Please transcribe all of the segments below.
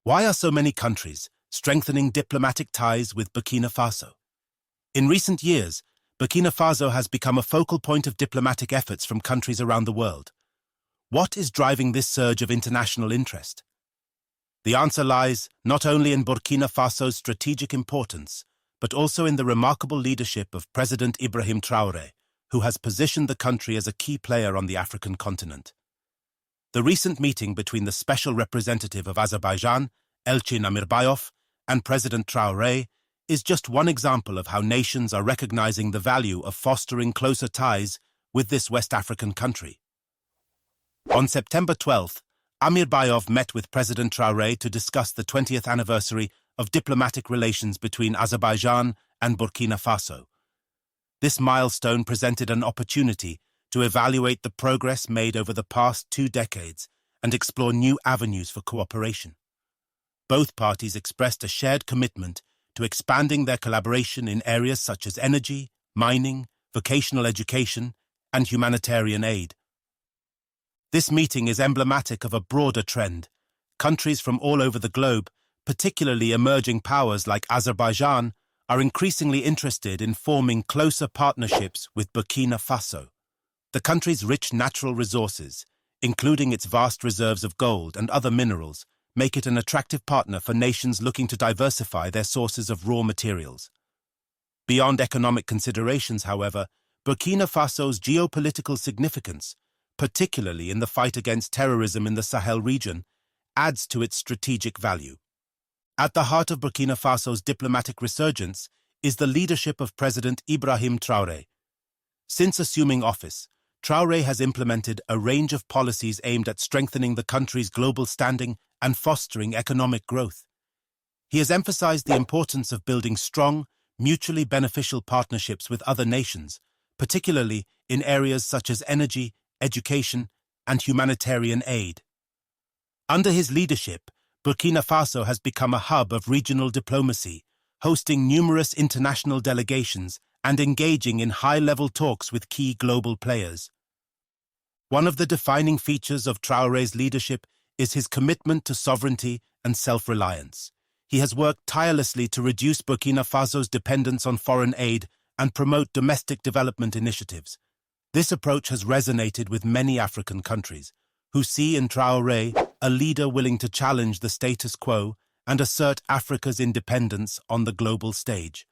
Why are so many countries strengthening diplomatic ties with Burkina Faso? In recent years, Burkina Faso has become a focal point of diplomatic efforts from countries around the world. What is driving this surge of international interest? The answer lies not only in Burkina Faso's strategic importance, but also in the remarkable leadership of President Ibrahim Traoré, who has positioned the country as a key player on the African continent. The recent meeting between the Special Representative of Azerbaijan, Elchin Amirbayov, and President Traoré is just one example of how nations are recognizing the value of fostering closer ties with this West African country. On September 12th, Amirbayov met with President Traoré to discuss the 20th anniversary of diplomatic relations between Azerbaijan and Burkina Faso. This milestone presented an opportunity to evaluate the progress made over the past 2 decades and explore new avenues for cooperation. Both parties expressed a shared commitment to expanding their collaboration in areas such as energy, mining, vocational education, and humanitarian aid. This meeting is emblematic of a broader trend. Countries from all over the globe, particularly emerging powers like Azerbaijan, are increasingly interested in forming closer partnerships with Burkina Faso. The country's rich natural resources, including its vast reserves of gold and other minerals, make it an attractive partner for nations looking to diversify their sources of raw materials. Beyond economic considerations, however, Burkina Faso's geopolitical significance, particularly in the fight against terrorism in the Sahel region, adds to its strategic value. At the heart of Burkina Faso's diplomatic resurgence is the leadership of President Ibrahim Traoré. Since assuming office, Traoré has implemented a range of policies aimed at strengthening the country's global standing and fostering economic growth. He has emphasized the importance of building strong, mutually beneficial partnerships with other nations, particularly in areas such as energy, education, and humanitarian aid. Under his leadership, Burkina Faso has become a hub of regional diplomacy, hosting numerous international delegations and engaging in high-level talks with key global players. One of the defining features of Traoré's leadership is his commitment to sovereignty and self-reliance. He has worked tirelessly to reduce Burkina Faso's dependence on foreign aid and promote domestic development initiatives. This approach has resonated with many African countries, who see in Traoré a leader willing to challenge the status quo and assert Africa's independence on the global stage.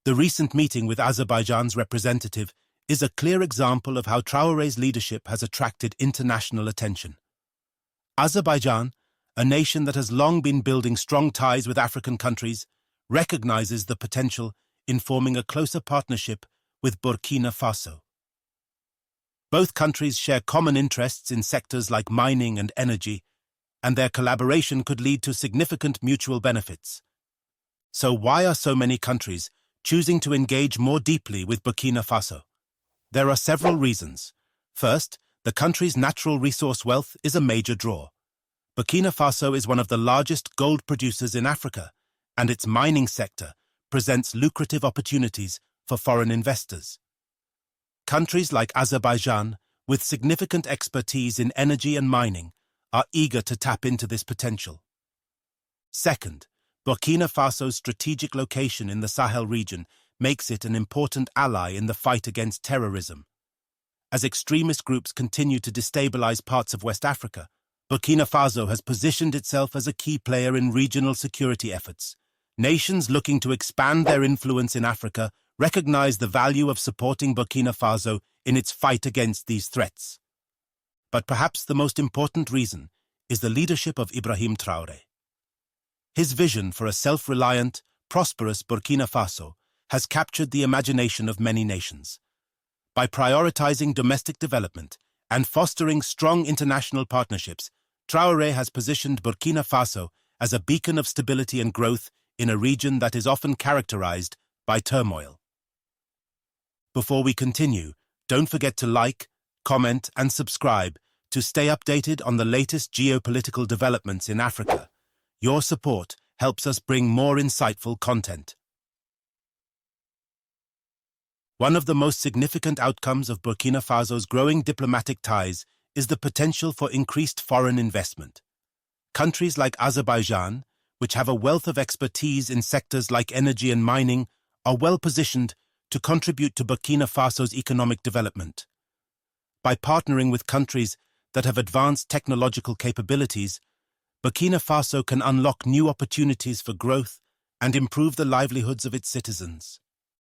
The recent meeting with Azerbaijan's representative is a clear example of how Traoré's leadership has attracted international attention. Azerbaijan, a nation that has long been building strong ties with African countries, recognizes the potential in forming a closer partnership with Burkina Faso. Both countries share common interests in sectors like mining and energy, and their collaboration could lead to significant mutual benefits. So why are so many countries choosing to engage more deeply with Burkina Faso? There are several reasons. First, the country's natural resource wealth is a major draw. Burkina Faso is one of the largest gold producers in Africa, and its mining sector presents lucrative opportunities for foreign investors. Countries like Azerbaijan, with significant expertise in energy and mining, are eager to tap into this potential. Second, Burkina Faso's strategic location in the Sahel region makes it an important ally in the fight against terrorism. As extremist groups continue to destabilize parts of West Africa, Burkina Faso has positioned itself as a key player in regional security efforts. Nations looking to expand their influence in Africa recognize the value of supporting Burkina Faso in its fight against these threats. But perhaps the most important reason is the leadership of Ibrahim Traoré. His vision for a self-reliant, prosperous Burkina Faso has captured the imagination of many nations. By prioritizing domestic development and fostering strong international partnerships, Traoré has positioned Burkina Faso as a beacon of stability and growth in a region that is often characterized by turmoil. Before we continue, don't forget to like, comment, and subscribe to stay updated on the latest geopolitical developments in Africa. Your support helps us bring more insightful content. One of the most significant outcomes of Burkina Faso's growing diplomatic ties is the potential for increased foreign investment. Countries like Azerbaijan, which have a wealth of expertise in sectors like energy and mining, are well positioned to contribute to Burkina Faso's economic development. By partnering with countries that have advanced technological capabilities, Burkina Faso can unlock new opportunities for growth and improve the livelihoods of its citizens.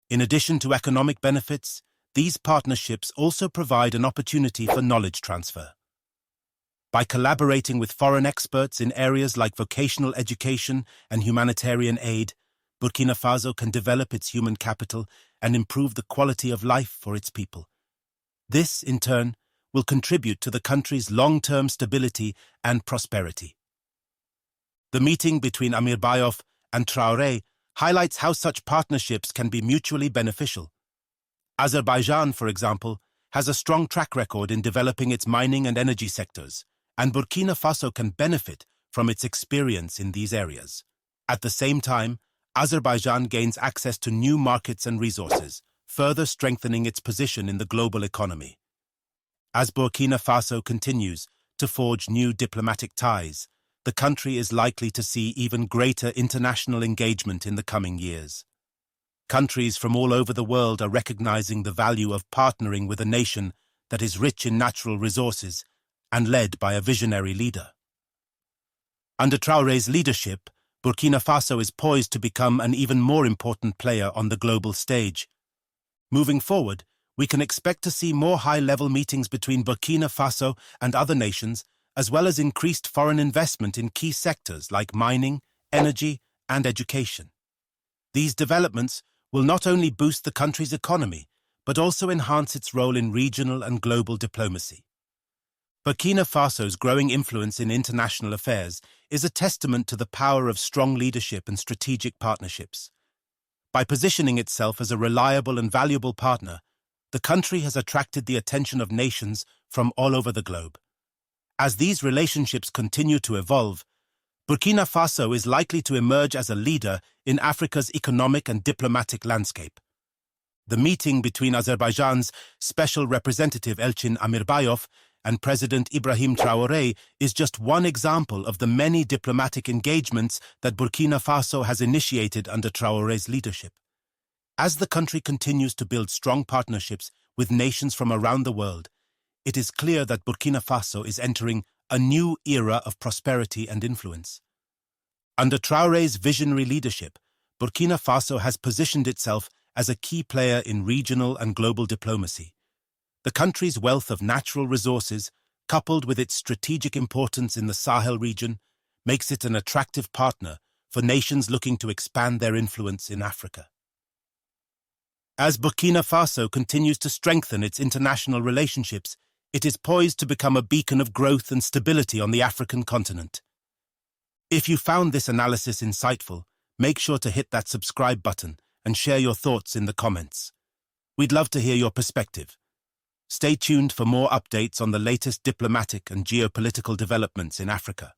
In addition to economic benefits, these partnerships also provide an opportunity for knowledge transfer. By collaborating with foreign experts in areas like vocational education and humanitarian aid, Burkina Faso can develop its human capital and improve the quality of life for its people. This, in turn, will contribute to the country's long-term stability and prosperity. The meeting between Ibrahim and Traoré highlights how such partnerships can be mutually beneficial. Azerbaijan, for example, has a strong track record in developing its mining and energy sectors, and Burkina Faso can benefit from its experience in these areas. At the same time, Azerbaijan gains access to new markets and resources, further strengthening its position in the global economy. As Burkina Faso continues to forge new diplomatic ties, the country is likely to see even greater international engagement in the coming years. Countries from all over the world are recognizing the value of partnering with a nation that is rich in natural resources and led by a visionary leader. Under Traoré's leadership, Burkina Faso is poised to become an even more important player on the global stage. Moving forward, we can expect to see more high-level meetings between Burkina Faso and other nations, as well as increased foreign investment in key sectors like mining, energy, and education. These developments will not only boost the country's economy, but also enhance its role in regional and global diplomacy. Burkina Faso's growing influence in international affairs is a testament to the power of strong leadership and strategic partnerships. By positioning itself as a reliable and valuable partner, the country has attracted the attention of nations from all over the globe. As these relationships continue to evolve, Burkina Faso is likely to emerge as a leader in Africa's economic and diplomatic landscape. The meeting between Azerbaijan's Special Representative Elçin Amirbayev and President Ibrahim Traoré is just one example of the many diplomatic engagements that Burkina Faso has initiated under Traoré's leadership. As the country continues to build strong partnerships with nations from around the world, it is clear that Burkina Faso is entering a new era of prosperity and influence. Under Traoré's visionary leadership, Burkina Faso has positioned itself as a key player in regional and global diplomacy. The country's wealth of natural resources, coupled with its strategic importance in the Sahel region, makes it an attractive partner for nations looking to expand their influence in Africa. As Burkina Faso continues to strengthen its international relationships, it is poised to become a beacon of growth and stability on the African continent. If you found this analysis insightful, make sure to hit that subscribe button and share your thoughts in the comments. We'd love to hear your perspective. Stay tuned for more updates on the latest diplomatic and geopolitical developments in Africa.